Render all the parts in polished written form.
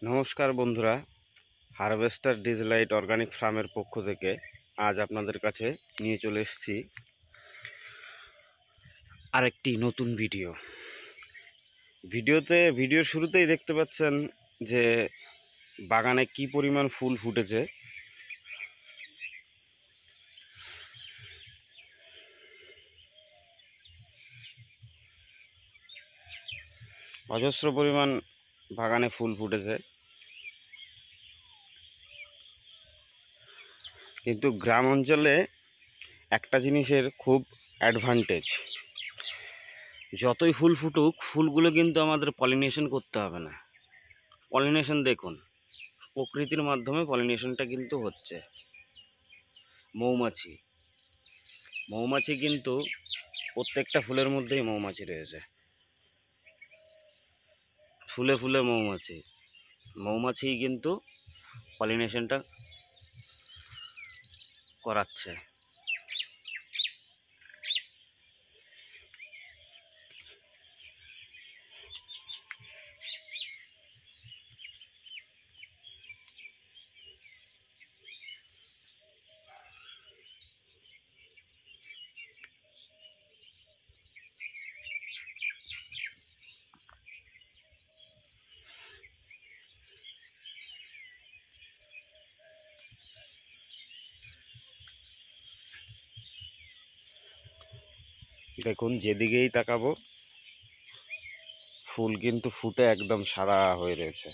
নমস্কার বন্ধুরা, harvester ডিজলাইট organic ফার্মের পক্ষ থেকে আজ আপনাদের কাছে নিয়ে চলে এসেছি আরেকটি নতুন ভিডিওর শুরুতেই দেখতে পাচ্ছেন যে বাগানে কি পরিমাণ ফুল ফুটেছে। অজস্র পরিমাণ বাগানে ফুল ফুটেছে, কিন্তু গ্রাম অঞ্চলে একটা জিনিসের খুব অ্যাডভান্টেজ, যতই ফুল ফুটুক ফুলগুলো কিন্তু আমাদের পলিনেশন করতে হবে না। পলিনেশন দেখুন, প্রকৃতির মাধ্যমে পলিনেশনটা কিন্তু হচ্ছে। মৌমাছি কিন্তু প্রত্যেকটা ফুলের মধ্যেই মৌমাছি রয়েছে। ফুলে ফুলে মৌমাছি কিন্তু পলিনেশনটা করাচ্ছে। দেখুন, যেদিকেই তাকাবো ফুল কিন্তু ফুটে একদম সাদা হয়ে রয়েছে।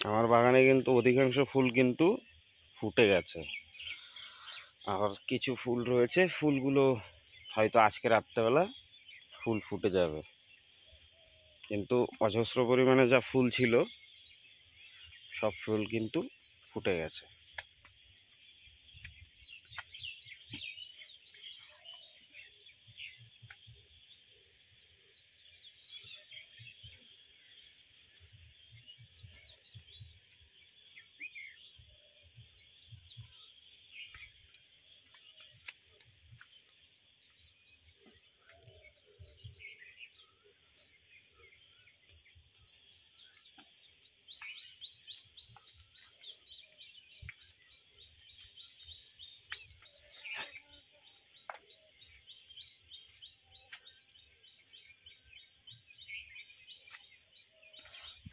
আমার বাগানে কিন্তু অধিকাংশ ফুল কিন্তু ফুটে গেছে, আর কিছু ফুল রয়েছে, ফুলগুলো হয়তো আজকে রাত্রেবেলা ফুল ফুটে যাবে। কিন্তু অজস্র পরিমাণে যা ফুল ছিল সব ফুল কিন্তু ফুটে গেছে।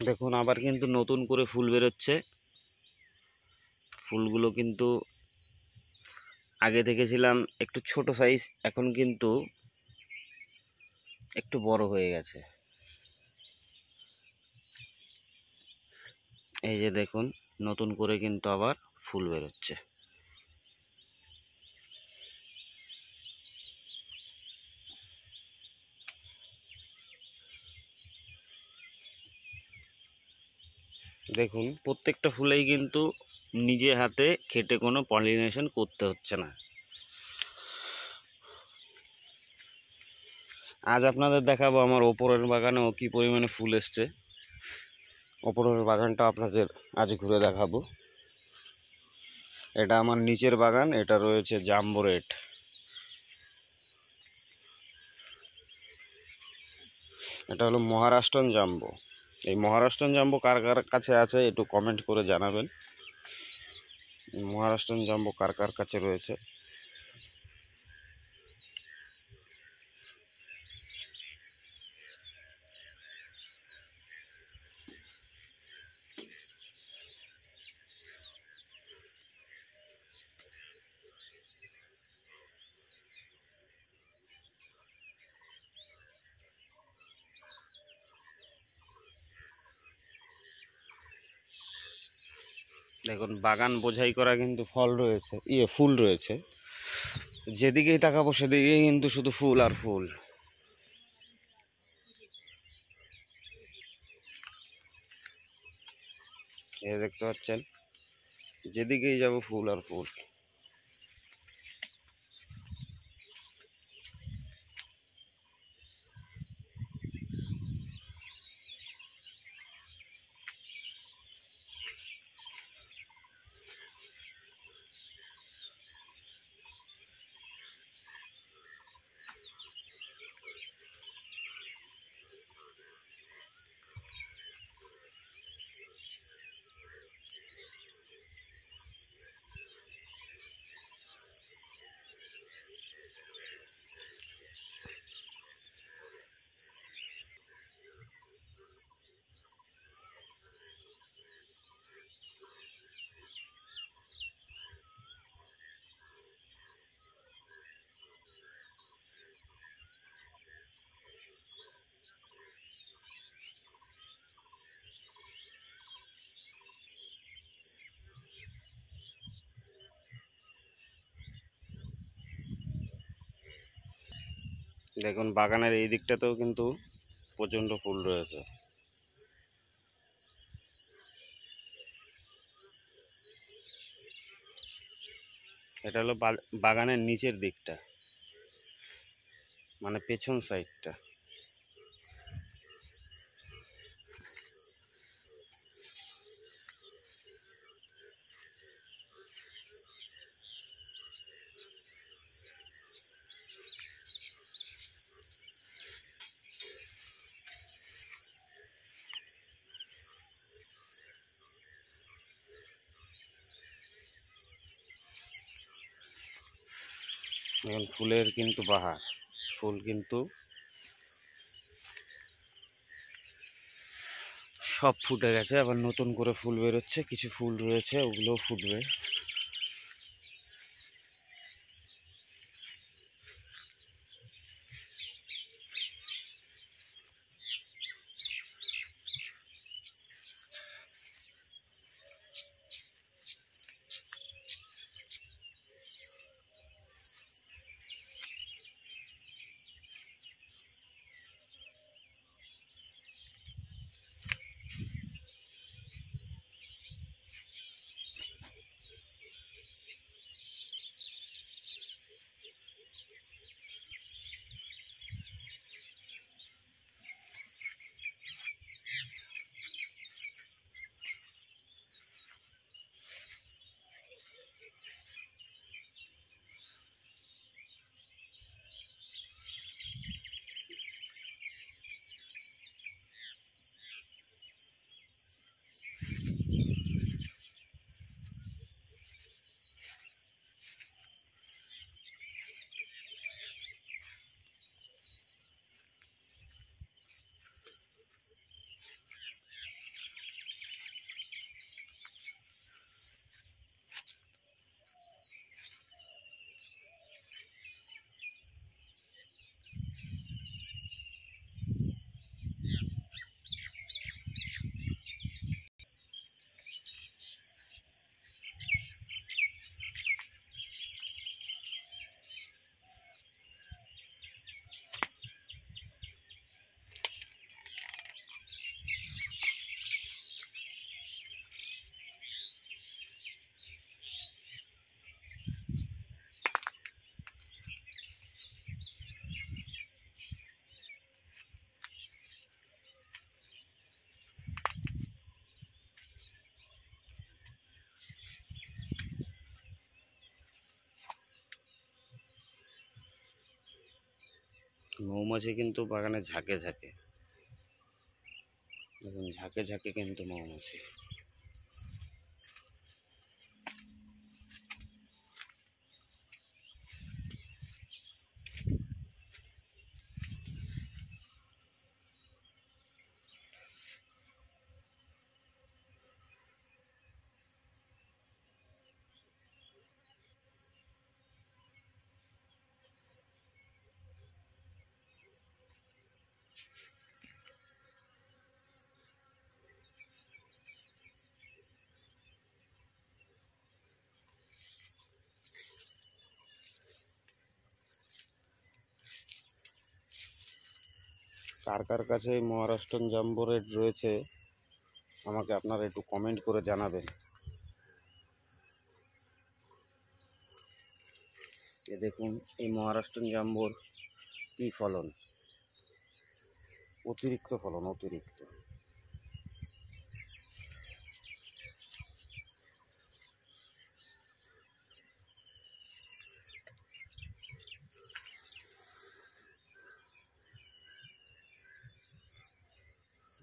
দেখুন, আবার কিন্তু নতুন করে ফুল বেরোচ্ছে। ফুলগুলো কিন্তু আগে দেখেছিলাম একটু ছোট সাইজ, এখন কিন্তু একটু বড় হয়ে গেছে। এই যে দেখুন, নতুন করে কিন্তু আবার ফুল বেরোচ্ছে। দেখুন, প্রত্যেকটা ফুলেই কিন্তু নিজে হাতে খেটে কোনো পলিনেশন করতে হচ্ছে না। আজ আপনাদের দেখাবো আমার ওপরের বাগানেও কি পরিমাণে ফুল এসছে। ওপরের বাগানটা আপনাদের আজ ঘুরে দেখাবো। এটা আমার নিচের বাগান, এটা রয়েছে জাম্বো রেড। এটা হলো মহারাষ্ট্রন জাম্বো। এই মহারাষ্ট্রন জাম্বো কার কার কাছে আছে একটু কমেন্ট করে জানাবেন। মহারাষ্ট্রন জাম্বো কার কার কাছে রয়েছে। দেখুন, বাগান বোঝাই করা কিন্তু ফুল রয়েছে। যেদিকেই তাকাবো সেদিকেই কিন্তু শুধু ফুল আর ফুল। এই দেখতে পাচ্ছেন, যেদিকেই যাব ফুল আর ফুল। দেখুন বাগানের এই দিকটাতেও কিন্তু প্রচণ্ড ফুল রয়েছে। এটা হলো বাগানের নিচের দিকটা, মানে পেছন সাইডটা। এখন ফুলের কিন্তু বাহার, ফুল কিন্তু সব ফুটে গেছে, আবার নতুন করে ফুল বেরোচ্ছে, কিছু ফুল রয়েছে ওগুলোও ফুটবে। মৌমাছি কিন্তু বাগানে ঝাঁকে ঝাঁকে, দেখুন ঝাঁকে ঝাঁকে কিন্তু মৌমাছি। কার কার কাছে মহারাষ্ট্রন জাম্বো রেড রয়েছে আমাকে আপনারা একটু কমেন্ট করে জানাবেন। এ দেখুন এই মহারাষ্ট্রন জাম্বোর কী ফলন, অতিরিক্ত ফলন, অতিরিক্ত।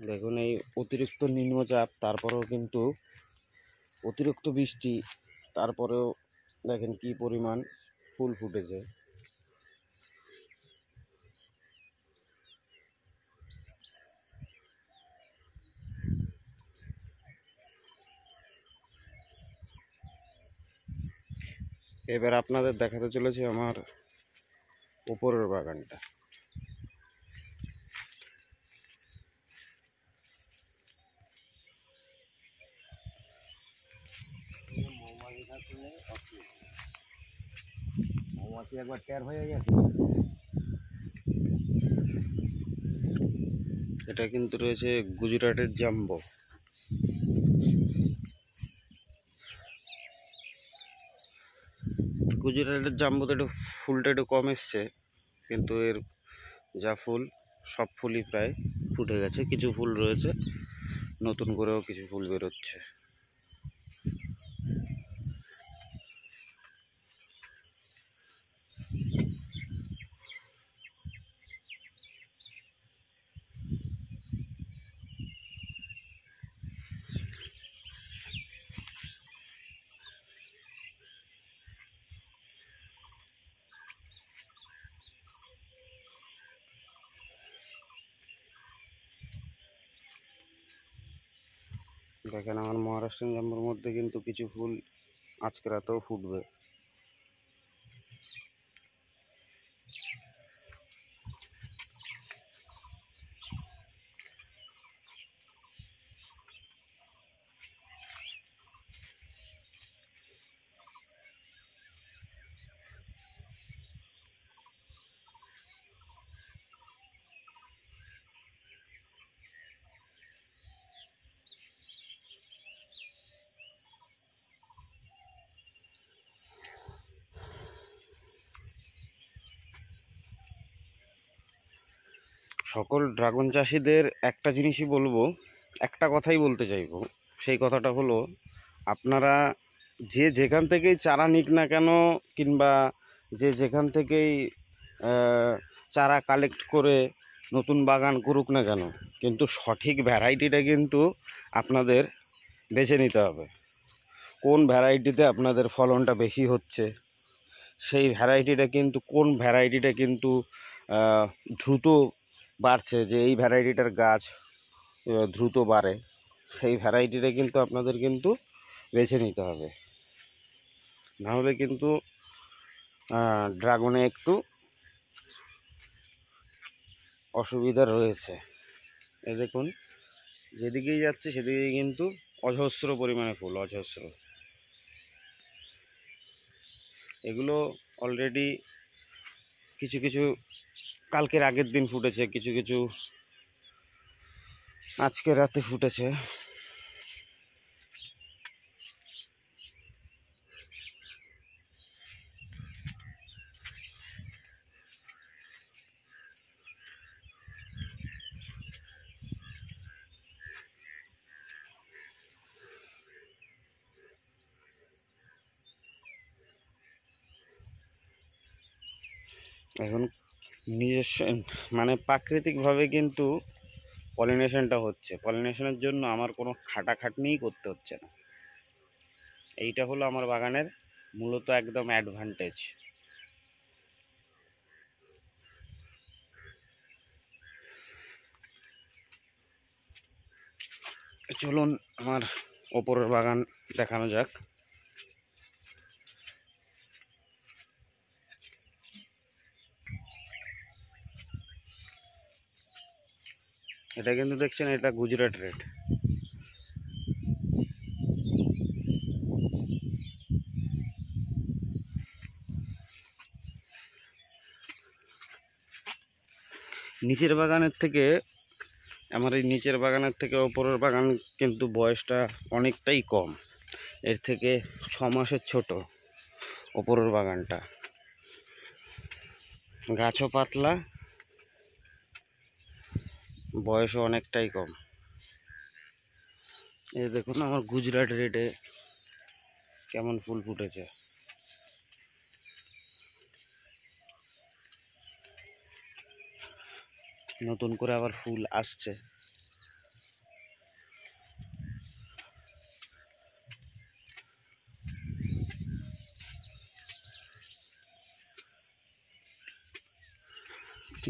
দেখুন এই অতিরিক্ত নিম্নচাপ, তারপরেও কিন্তু অতিরিক্ত বৃষ্টি, তারপরেও দেখেন কি পরিমাণ ফুল ফুটেছে। এবার আপনাদের দেখাতে চলেছে আমার উপরের বাগানটা। মৌমাছি একবার টের হয়ে গেছে। এটা কিন্তু রয়েছে গুজরাটের জাম্বো। গুজরাটের জাম্বোতে একটু ফুলটা একটু কম এসছে, কিন্তু এর যা ফুল সব ফুলই প্রায় ফুটে গেছে। কিছু ফুল রয়েছে, নতুন করেও কিছু ফুল বেরোচ্ছে। দেখেন আমার মহারাষ্ট্রিয়ান জাম্বোর মধ্যে কিন্তু কিছু ফুল আজকে রাতেও ফুটবে। সকল ড্রাগন চাষিদের একটা জিনিসই বলবো, একটা কথাই বলতে চাইবো। সেই কথাটা হলো, আপনারা যে যেখান থেকেই চারা নিক না কেন, কিংবা যে যেখান থেকেই চারা কালেক্ট করে নতুন বাগান করুক না কেন, কিন্তু সঠিক ভ্যারাইটিটা কিন্তু আপনাদের বেছে নিতে হবে। কোন ভ্যারাইটিতে আপনাদের ফলনটা বেশি হচ্ছে, সেই ভ্যারাইটিটা কিন্তু কোন ভ্যারাইটিটা কিন্তু দ্রুত বাড়ছে, যে এই ভ্যারাইটিটার গাছ দ্রুত বাড়ে, সেই ভ্যারাইটিটা কিন্তু আপনাদের কিন্তু বেছে নিতে হবে। নাহলে কিন্তু ড্রাগনে একটু অসুবিধা রয়েছে। এই দেখুন, যেদিকেই যাচ্ছে সেদিকেই কিন্তু অজস্র পরিমাণে ফুল, অজস্র। এগুলো অলরেডি কিছু কিছু কালকের আগের দিন ফুটেছে, কিছু কিছু আজকে রাতে ফুটেছে। এখন নিজস্ব মানে প্রাকৃতিকভাবে কিন্তু পলিনেশনটা হচ্ছে। পলিনেশনের জন্য আমার কোনো খাটাখাটনিই করতে হচ্ছে না। এইটা হলো আমার বাগানের মূলত একদম অ্যাডভান্টেজ। চলুন আমার ওপরের বাগান দেখানো যাক। এটা কিন্তু দেখছেন, এটা গুজরাট রেড। নিচের বাগানের থেকে, আমার এই নিচের বাগানের থেকে ওপরের বাগান কিন্তু বয়সটা অনেকটাই কম। এর থেকে 6 মাসের ছোট ওপরের বাগানটা। গাছও পাতলা, বয়সও অনেকটাই কম। এই দেখুন আমার গুজরাট রেডে কেমন ফুল ফুটেছে। নতুন করে আবার ফুল আসছে।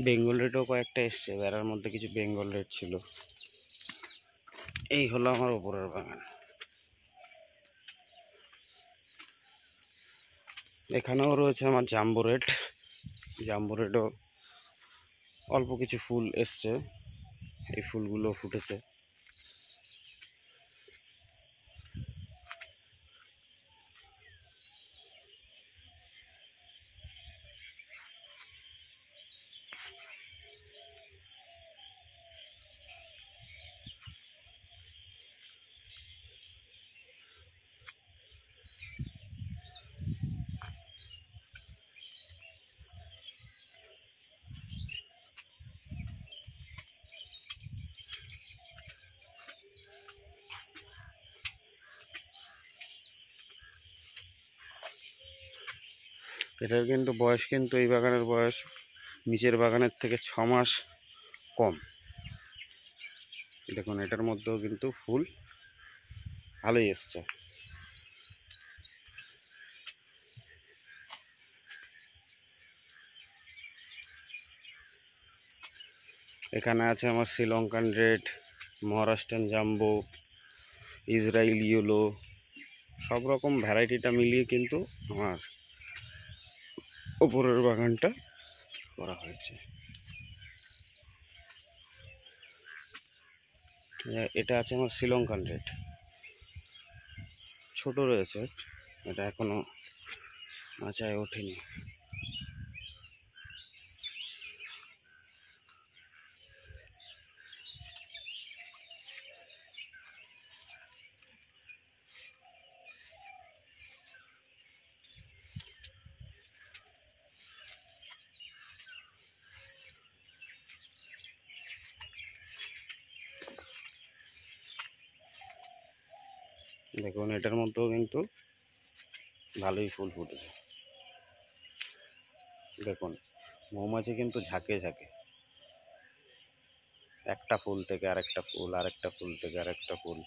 বেঙ্গল রেডও কয়েকটা এসছে, বেড়ার মধ্যে কিছু বেঙ্গল রেড ছিল। এই হলো আমার ওপরের বাগান। এখানেও রয়েছে আমার জাম্বো রেড। জাম্বো রেডও অল্প কিছু ফুল এসছে, এই ফুলগুলো ফুটেছে। এটার কিন্তু বয়স, কিন্তু এই বাগানের বয়স নিচের বাগানের থেকে 6 মাস কম। দেখুন এটার মধ্যেও কিন্তু ফুল ভালোই এসছে। এখানে আছে আমার Sri Lankan red, Maharashtrian jumbo, Israel yellow, সব রকম ভ্যারাইটিটা মিলিয়ে কিন্তু আমার উপরের বাগানটা করা হয়েছে। এটা আছে আমার শ্রীলঙ্কান রেড, ছোট রয়েছে, এটা এখনো মাচায় ওঠেনি। দেখুন এটার মধ্যেও কিন্তু ভালোই ফুল ফুটেছে। দেখুন মৌমাছি কিন্তু ঝাঁকে ঝাঁকে, একটা ফুল থেকে আরেকটা ফুল, আরেকটা ফুল থেকে আরেকটা ফুল,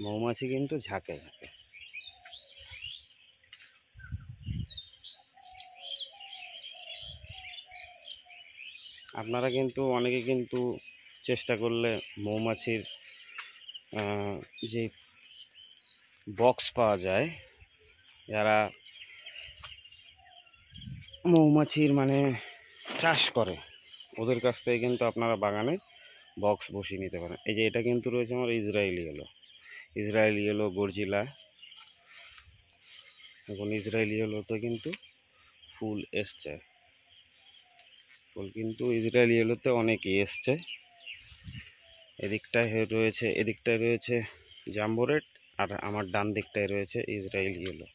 মৌমাছি কিন্তু ঝাঁকে ঝাঁকে। আপনারা কিন্তু অনেকে কিন্তু চেষ্টা করলে মৌমাছির যে বক্স পাওয়া যায়, যারা মৌমাছির মানে চাষ করে, ওদের কাছ থেকে কিন্তু আপনারা বাগানে বক্স বসিয়ে নিতে পারেন। এই যে এটা কিন্তু রয়েছে আমার ইসরায়েলি ইয়েলো গর্জিলা। এখন ইসরায়েলি ইয়েলোতে কিন্তু ফুল এসছে, ফুল কিন্তু ইসরায়েলি ইয়েলোতে অনেকই এসছে। এদিকটায় রয়েছে জাম্বো রেড, আর আমার ডান দিকটায় রয়েছে ইসরায়েলি ইয়েলো।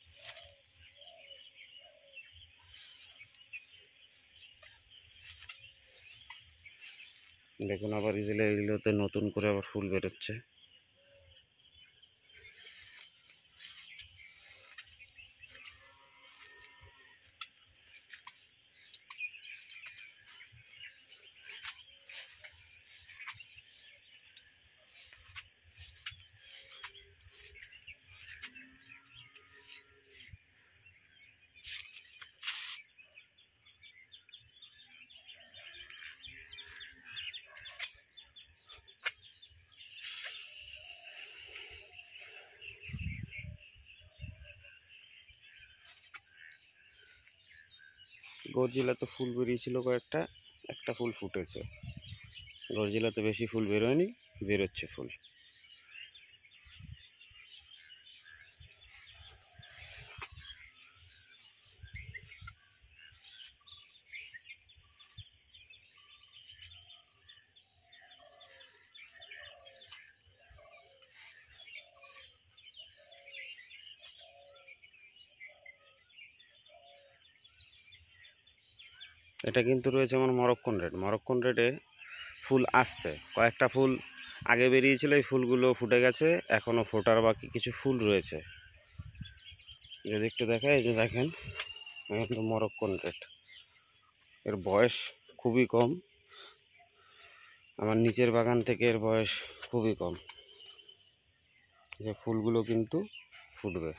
দেখুন আবার ইসরায়েলি ইয়েলোতে নতুন করে আবার ফুল বেরোচ্ছে। গর্জিলাতে ফুল বেরিয়েছিল কয়েকটা, একটা ফুল ফুটেছে। গর্জিলাতে বেশি ফুল বেরোয়নি, বেরোচ্ছে ফুল। এটা কিন্তু রয়েছে আমার মরক্কন রেডে ফুল আসছে, কয়েকটা ফুল আগে বেরিয়েছিল, এই ফুলগুলো ফুটে গেছে, এখনও ফোটার বাকি কিছু ফুল রয়েছে। যদি একটু দেখায়, এই যে দেখেন কিন্তু মরক্কন রেড, এর বয়স খুবই কম, আমার নিচের বাগান থেকে এর বয়স খুবই কম। যে ফুলগুলো কিন্তু ফুটবে,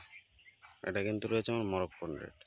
এটা কিন্তু রয়েছে আমার মরক্কন রেড।